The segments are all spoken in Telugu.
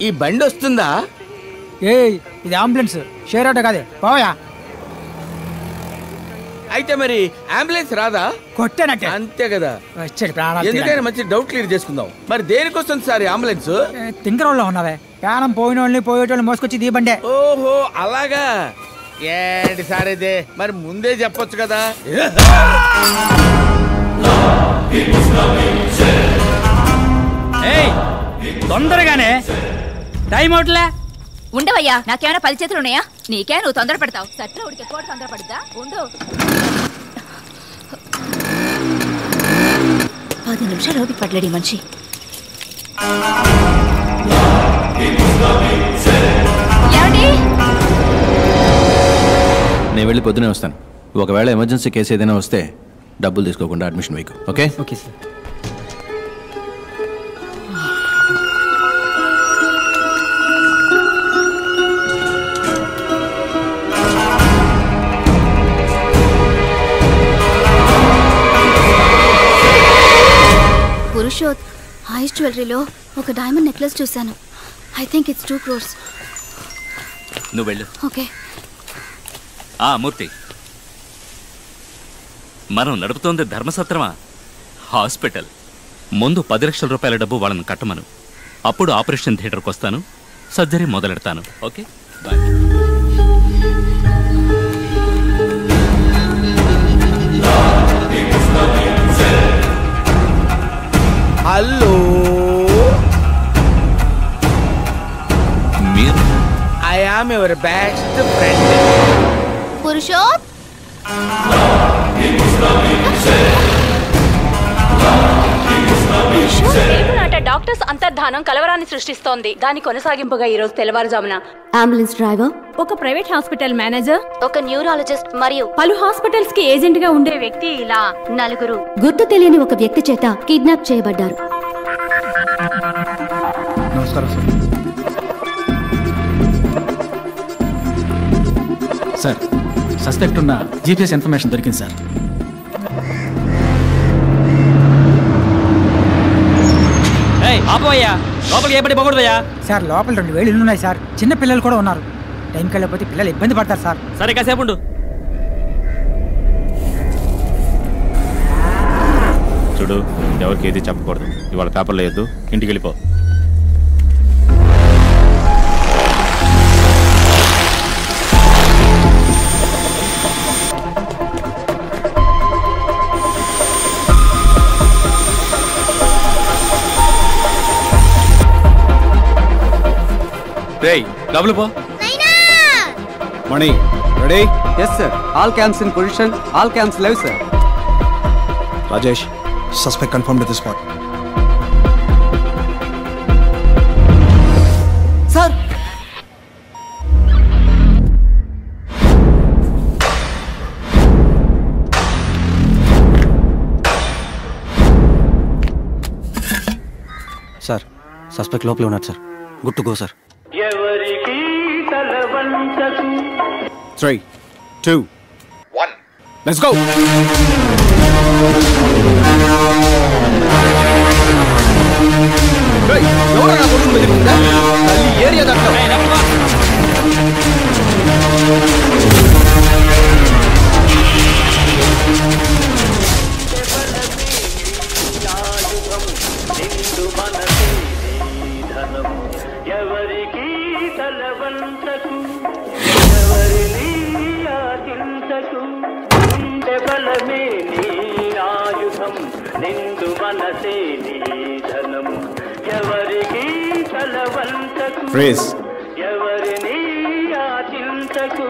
ఈ బండి వస్తుందా? ఏ ఇది అంబులెన్స్, షేర్ ఆటో కాదే, పోయా. అయితే మరి అంబులెన్స్ రాదా? కొట్టేనట్టే అంతే కదా. ఎందుకైనా మంచి డౌట్ క్లియర్ చేసుకుందాం. మరి దేనికి వస్తుంది సార్ అంబులెన్స్? తింకరోళ్ళలో ఉన్నావే, ప్రాణం పోయిన వాళ్ళని పోయేటోళ్ళు మోసుకొచ్చి దీ బండే. ఓహో అలాగా. ఏంటి సార్ ఇదే, మరి ముందే చెప్పొచ్చు కదా. తొందరగానే టైం అవుట్లే. ఉండవయ్యా, నాకేమైనా 10 చేతులు ఉన్నాయా? నీకే, నువ్వు తొందర పడతావు. సట్ల ఉడికే కోడి తొందర పడుద్దా? ఉండు. 10 నిమిషాలు ఓపిక పడలేడు ఈ మనిషి. నేను వెళ్ళి పొద్దునే వస్తాను. ఒకవేళ ఎమర్జెన్సీ కేసు ఏదైనా వస్తే డబ్బులు తీసుకోకుండా అడ్మిషన్ వేయకు. Okay? Okay sir. Purushoth, ice జ్యువెలరీలో ఒక డైమండ్ నెక్లెస్ చూశాను. I think it's 2 crores. నువ్వు వెళ్ళు. ఓకే. మూర్తి, మనం నడుపుతోంది ధర్మసత్రమా, హాస్పిటల్. ముందు 10 లక్షల రూపాయల డబ్బు వాళ్ళని కట్టమను. అప్పుడు ఆపరేషన్ థియేటర్కి వస్తాను, సర్జరీ మొదలెడతాను. Okay, bye. హలో, మీరు? I am your best friend. Purushoth, doctors అంతర్ధానం కలవరాన్ని సృష్టిస్తోంది. దాని కొనసాగింపుగా ఈ రోజు తెల్లవారుజామున అంబులెన్స్ డ్రైవర్, ఒక ప్రైవేట్ హాస్పిటల్ మేనేజర్, ఒక న్యూరాలజిస్ట్ మరియు పలు హాస్పిటల్స్ కి ఏజెంట్ గా ఉండే వ్యక్తి ఇలా 4 గుర్తు తెలియని ఒక వ్యక్తి చేత కిడ్నాప్ చేయబడ్డారు. నమస్కారం సార్. సస్పెక్ట్ ఉన్న జీపీఎస్ ఇన్ఫర్మేషన్ దొరికింది సార్. లోపలికి ఏపడి పోకూడదయ్యా సార్. లోపల 2000 ఇల్లు ఉన్నాయి సార్. చిన్న పిల్లలు కూడా ఉన్నారు. టైంకి వెళ్ళకపోతే పిల్లలు ఇబ్బంది పడతారు సార్. సరే కాసేపు ఉండు. చూడు, ఎవరికి ఏది చెప్పకూడదు. ఇవాళ పేపర్లో వేయద్దు, ఇంటికి వెళ్ళిపో. లోపల పో. Mani, ready? Yes sir. All camps in position. All camps live sir. Rajesh, suspect confirmed at the spot. Sir, sir, suspect లోపలే ఉన్నారు sir. Good to go sir. 3, 2, 1. Let's go. ఎవరన్నా కొడుకు ఎదురుకుందా? తల్లి ఏరియా దాంట్లో ఎవరికి తలవంతకు, ఎవరిని ఆశించకు, ఉండే బలమే నీ ఆయుధం, నిండు మనసే నీ ధనం. ఎవరికి తలవంతకు, ఎవరిని ఆశించకు.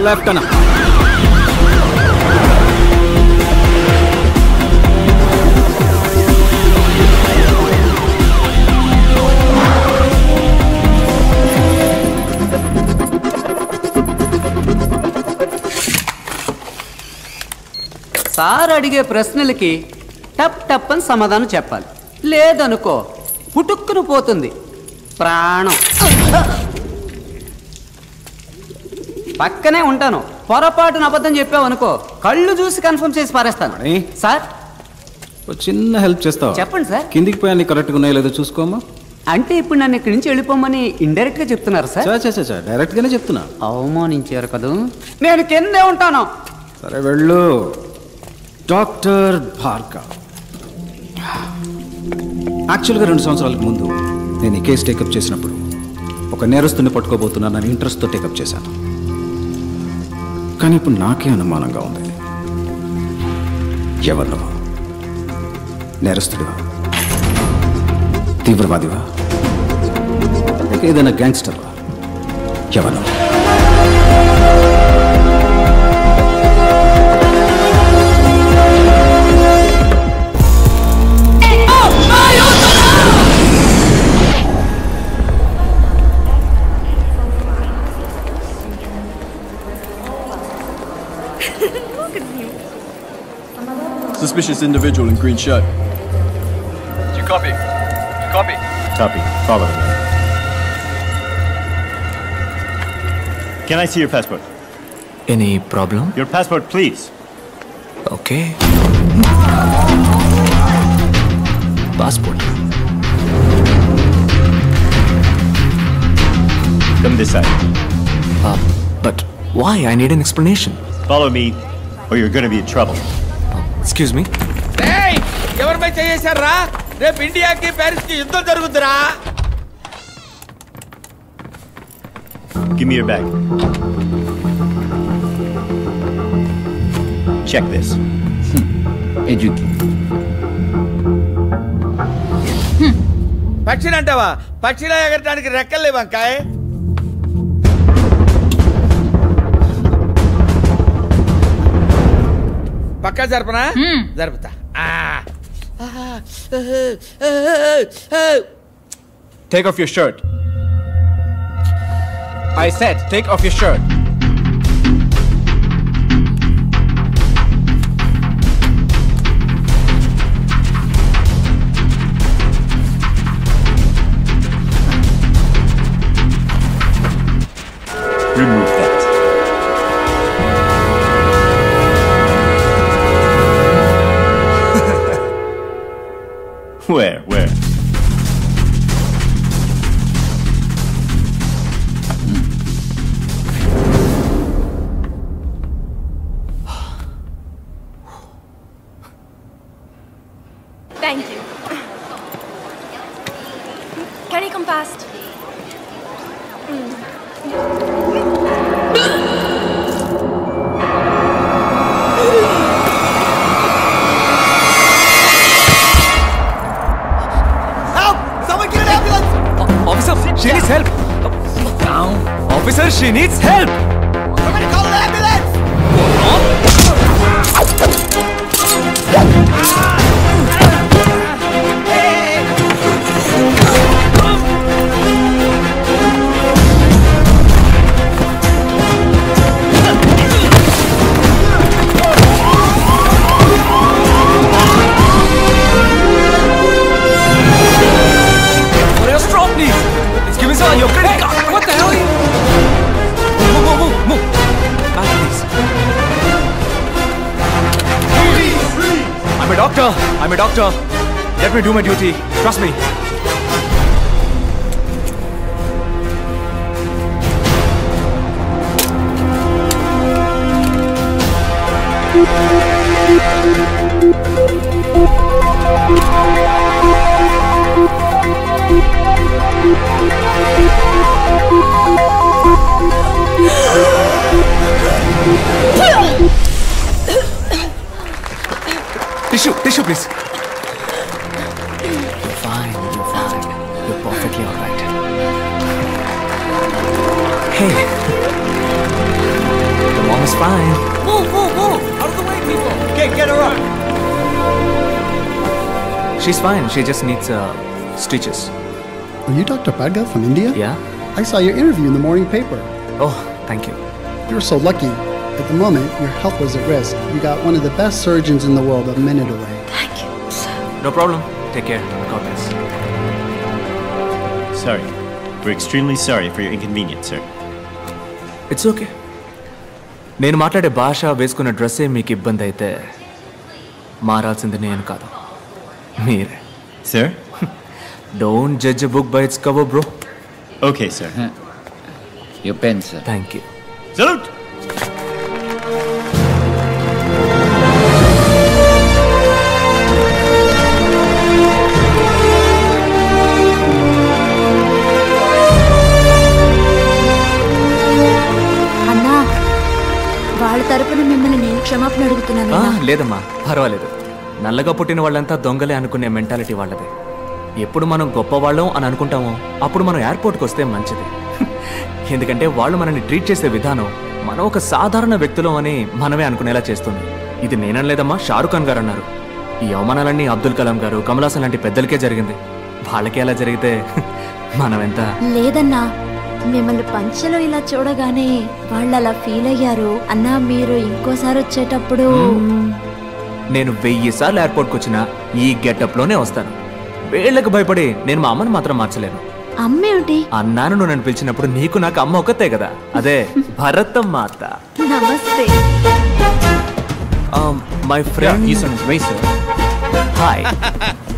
లెఫ్ట్ అన్న. సార్ అడిగే ప్రశ్నలకి టప్ టప్ అని సమాధానం చెప్పాలి. లేదనుకో పుట్టుక్కును పోతుంది ప్రాణం. పక్కనే ఉంటాను, పొరపాటున అబద్ధం చెప్పావు అనుకో కళ్ళు చూసి కన్ఫర్మ్ చేసి పారేస్తాను. సార్ చిన్న హెల్ప్ చేస్తావా? చెప్పండి సార్. కిందికి పోయి అన్ని కరెక్ట్గా ఉన్నాయో లేదో చూసుకోమా. అంటే ఇప్పుడు నన్ను ఇక్కడి నుంచి వెళ్ళిపోమని ఇండైరెక్ట్ గా చెప్తున్నారు సార్? డైరెక్ట్ గానే చెప్తున్నా. అవమానించారు కదా, నేను కిందే ఉంటాను. సరే వెళ్ళు. డాక్టర్ భార్గవ్. యాక్చువల్గా 2 సంవత్సరాలకు ముందు నేను ఈ కేసు టేకప్ చేసినప్పుడు ఒక నేరస్తుని పట్టుకోబోతున్నానని ఇంట్రెస్ట్తో టేకప్ చేశాను. కానీ ఇప్పుడు నాకే అనుమానంగా ఉంది. ఎవరు నువ్వు? నేరస్తుడివా? తీవ్రవాదివా? లేక ఏదైనా గ్యాంగ్స్టర్వా? ఎవరు నువ్వు? Suspicious individual in green shirt. Do you copy? Copy. Copy. Follow. Can I see your passport? Any problem? Your passport, please. Okay. Passport. Come this side. But why? I need an explanation. Follow me, or you're going to be in trouble. Excuse me. Hey! ఎవరిపై చేశారా? రేపు ఇండియాకి ప్యారిస్ కి యుద్ధం జరుగుతురా? Give me your bag. Check this. పక్షిని అంటావా? పక్షిలా ఎగరడానికి రెక్కలు లేవంకాయ్. పక్కా జరపనా? జరుపుతా. Take off your shirt. I said, take off your shirt. Remove that. Where? Thank you. Can you come past? Officer, she needs help. Officer, she needs help. Somebody call an ambulance. Stop, please. Please give me some of your credit card. What the hell are you? Move. Back, please. I'm a doctor. Let me do my duty. Trust me. Tissue, please. You're fine. You're perfectly all right. Hey. Mom is fine. Move, move, move! Out of the way, people! Get her up! She's fine. She just needs stitches. Are you Dr. Bhargav from India? Yeah. I saw your interview in the morning paper. Oh, thank you. You're so lucky. At the moment, your health was at risk. You got one of the best surgeons in the world a minute away. Thank you, sir. No problem. Take care. God bless. Sorry. We're extremely sorry for your inconvenience, sir. It's okay. నేను మాట్లాడే భాష వేసుకున్న డ్రెస్సే మీకు ఇబ్బంది అయితే మారాల్సింది నేను కాదు, మీరే. Sir? Don't judge a book by its cover, bro. Okay, sir. Your pen, sir. Thank you. Salute! అన్నా, వాళ్ళ తరపున మిమ్మల్ని నేను క్షమాపణ అడుగుతున్నాను. లేదమ్మా, పర్వాలేదు. నల్లగా పుట్టిన వాళ్ళంతా దొంగలే అనుకునే మెంటాలిటీ వాళ్ళదే. ఎప్పుడు మనం గొప్పవాళ్ళం అని అనుకుంటామో అప్పుడు మనం ఎయిర్పోర్ట్కి వస్తే మంచిది. ఎందుకంటే వాళ్ళు మనల్ని ట్రీట్ చేసే విధానం మనం ఒక సాధారణ వ్యక్తులం అని మనమే అనుకునేలా చేస్తుంది. ఇది నేనలేదమ్మా, షారుఖ్ ఖాన్ గారు అన్నారు. ఈ అవమానాలన్నీ అబ్దుల్ కలాం గారు, కమల్ హాసన్ లాంటి పెద్దలకే జరిగింది. వాళ్ళకే అలా జరిగితే మనం ఎంత. లేదన్నా, మిమ్మల్ని పంచలో ఇలా చూడగానే వాళ్ళు అలా ఫీల్ అయ్యారు. అన్నా, మీరు ఇంకోసారి వచ్చేటప్పుడు నేను 1000 సార్లు ఎయిర్పోర్ట్కి వచ్చినా ఈ గెటప్లోనే వస్తాను. వీళ్ళకి భయపడి నేను మా అమ్మని మాత్రం మార్చలేను. అమ్మేమిటి? అన్నాను, నువ్వు నన్ను పిలిచినప్పుడు నీకు నాకు అమ్మ ఒక్కతే కదా, అదే భరతం మాత. నమస్తే. My friend hi.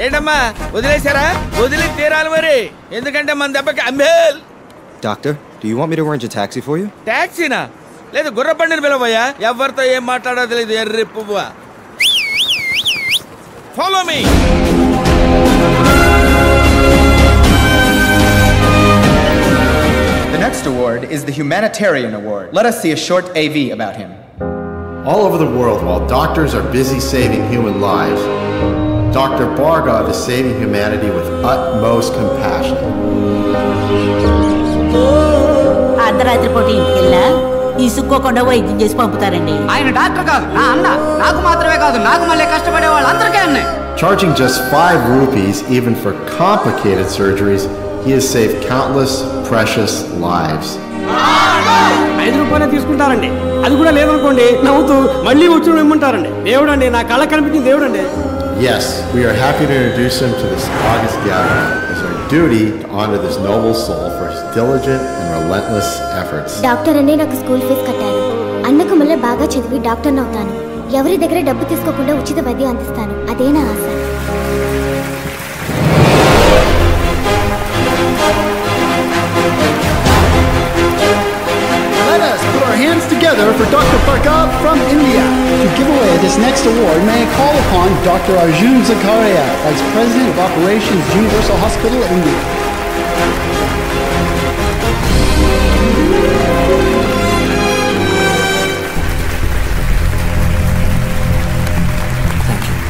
ఏంటమ్మా వదిలేశారా? వదిలి తీరాలి మరి, ఎందుకంటే మన దెబ్బకి అంబేల్. Doctor, do you want me to arrange a taxi for you? టాక్సీనా? లేదు, గుర్రబండిని పిలవయ్యా. ఎవరితో ఏం మాట్లాడో తెలియదు, ఎర్రి పువ్వా. Follow me. The next award is the Humanitarian Award. Let us see a short AV about him. All over the world, while doctors are busy saving human lives, Dr. Bhargav is saving humanity with utmost compassion. అర్ధరాత్రి పూట ఇంటికి వెళ్ళా ఇసుక్కోకుండా వైద్యం చేసి పంపుతారండి. ఆయన డాక్టర్ కాదు, నా అన్న. నాకు మాత్రమే కాదు, నాకు మళ్ళీ కష్టపడే వాళ్ళందరికీ అన్నీ. Charging just 5 rupees even for complicated surgeries, he has saved countless precious lives. 5 రూపాయలే తీసుకుంటారండి. అది కూడా లేదనుకోండి, నవ్వుతూ మళ్ళీ వచ్చి ఇమ్మంటారండి. దేవుడండి, నా కళ్ళ కనిపించింది దేవుడండి. Yes, we are happy to introduce him to this august gathering. It's our duty to honor this noble soul for his diligent and relentless efforts. Doctor అండి, నాకు స్కూల్ ఫీజు కట్టారు. అన్నకు మళ్ళీ బాగా చదివి డాక్టర్ని అవుతాను. ఎవరి దగ్గర డబ్బు తీసుకోకుండా ఉచిత వైద్యం అందిస్తాను. అదే నా ఆశ. Let us put our hands together for Dr. Bhargav from India. To give away this next award, may I call upon Dr. Arjun Zakaria, Vice President of Operations, Universal Hospital, India.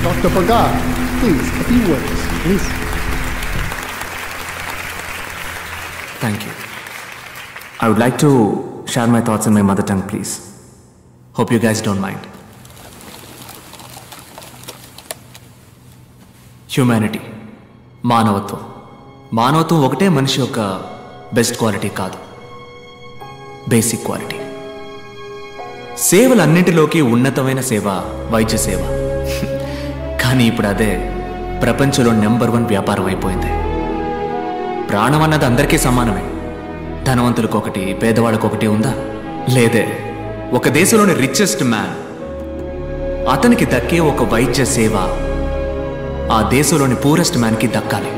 Dr. Bhargav, please, a few words, please. Thank you. I would like to share my thoughts in my mother tongue, please. Hope you guys don't mind. Humanity, మానవత్వం. మానవత్వం ఒకటే మనిషి యొక్క బెస్ట్ క్వాలిటీ కాదు, బేసిక్ క్వాలిటీ. సేవలన్నింటిలోకి ఉన్నతమైన సేవ వైద్య సేవ. కానీ ఇప్పుడు అదే ప్రపంచంలో నెంబర్ 1 వ్యాపారం అయిపోయింది. ప్రాణం అన్నది అందరికీ సమానమే. ధనవంతులకు ఒకటి, పేదవాళ్ళకు ఒకటి ఉందా? లేదే. ఒక దేశంలోని రిచెస్ట్ మ్యాన్, అతనికి దక్కే ఒక వైద్య సేవ ఆ దేశంలోని పూరెస్ట్ మ్యాన్కి దక్కాలి.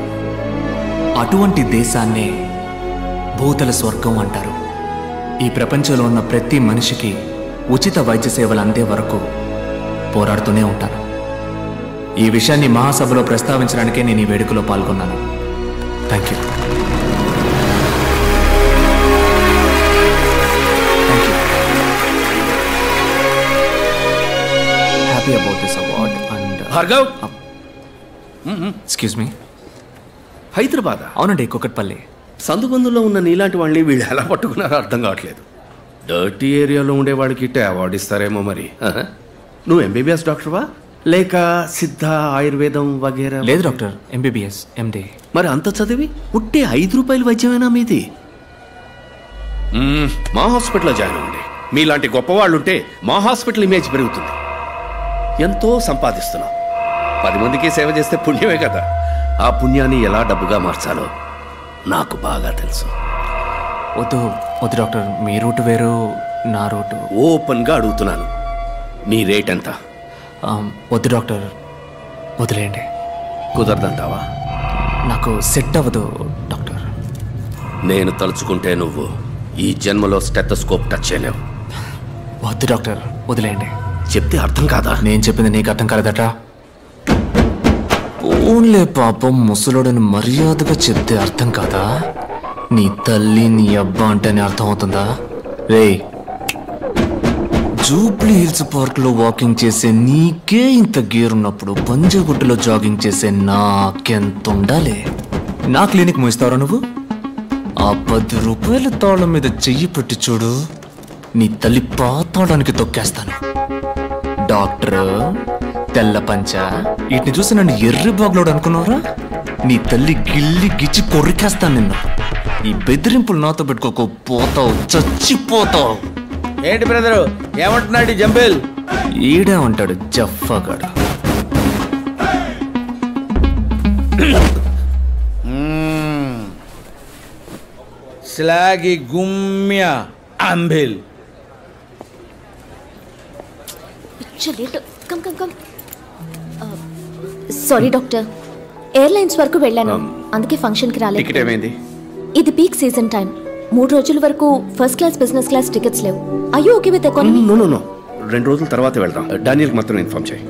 అటువంటి దేశాన్నే భూతల స్వర్గం అంటారు. ఈ ప్రపంచంలో ఉన్న ప్రతి మనిషికి ఉచిత వైద్య సేవలు అందే వరకు పోరాడుతూనే ఉంటాను. ఈ విషయాన్ని మహాసభలో ప్రస్తావించడానికే నేను ఈ వేడుకలో పాల్గొన్నాను. Thank you. Happy about this award and Bhargav. Excuse me. Hyderabad? అవునండి, కుకట్పల్లి. సందుబందులో ఉన్న నీలాంటి వాళ్ళని వీళ్ళు ఎలా పట్టుకున్నారో అర్థం కావట్లేదు. డర్టీ ఏరియాలో ఉండేవాడికి ఇట్టే అవార్డు ఇస్తారేమో మరి. నువ్వు ఎంబీబీఎస్ డాక్టర్వా లేక సిద్ధ ఆయుర్వేదం వగేరా? లేదు డాక్టర్, ఎంబీబీఎస్ ఎండి. మరి అంత చదివి ఉట్టే 5 రూపాయల వైద్యమేనా మీది? మా హాస్పిటల్లో జాయిన్ అవ్వండి. మీలాంటి గొప్పవాళ్ళు ఉంటే మా హాస్పిటల్ ఇమేజ్ పెరుగుతుంది. ఎంతో సంపాదిస్తున్నాం. 10 మందికి సేవ చేస్తే పుణ్యమే కదా. ఆ పుణ్యాన్ని ఎలా డబ్బుగా మార్చాలో నాకు బాగా తెలుసు. వద్దు వద్దు డాక్టర్, మీ రూట్ వేరు, నా రూటు. ఓపెన్గా అడుగుతున్నాను, మీ రేట్ ఎంత? వద్దు డాక్టర్, వదిలేయండి. కుదరదంటావా? నాకు సెట్ అవ్వదు డాక్టర్. నేను తలుచుకుంటే నువ్వు ఈ జన్మలో స్టెథోస్కోప్ టచ్ చేయలేవు. వద్దు డాక్టర్, వదిలేయండి. చెప్తే అర్థం కాదా? నేను చెప్పింది నీకు అర్థం కాలేదట. ఓన్లే పాపం, ముసలోడని మర్యాదగా చెప్తే అర్థం కాదా? నీ తల్లి నీ అబ్బా అంటేనే అర్థం అవుతుందా? రే, జూబ్లీ హిల్స్ పార్క్ లో వాకింగ్ చేసే నీకే ఇంత గేర్ ఉన్నప్పుడు పంజాగుట్టలో జాగింగ్ చేసే నాకెంత ఉండాలి? నా క్లినిక్ మూయిస్తావరా నువ్వు? ఆ 10 రూపాయల తాళం మీద చెయ్యి పెట్టి చూడు, నీ తల్లి పాతాడానికి తొక్కేస్తాను. డాక్టర్ తెల్ల పంచ వీటిని చూసి నన్ను ఎర్రి బాగులోడు అనుకున్నారా? నీ తల్లి గిల్లి గిచ్చి కొరికేస్తాను నిన్ను. ఈ బెదిరింపులు నాతో పెట్టుకోకు, పోతావు, చచ్చిపోతావు. ఏంటి బ్రదరు ఏమంటున్నాడు జంబేల్? ఈడే ఉంటాడు జఫాగాడు. స్లాగి గుమ్య అంబిల్. సారీ డాక్టర్, ఎయిర్లైన్స్ వరకు వెళ్ళాను, అందుకే ఫంక్షన్కి రాలేదు. టికెట్ ఏమైంది? ఇది పీక్ సీజన్ టైం. 3 రోజుల వరకు first class business class tickets లేవు. అయ్యో ఓకే విత్ ఎకానమీ? నో 2 రోజుల తర్వాత వెళ్దాం. డానియల్కి మాత్రం ఇన్ఫార్మ్ చేయి.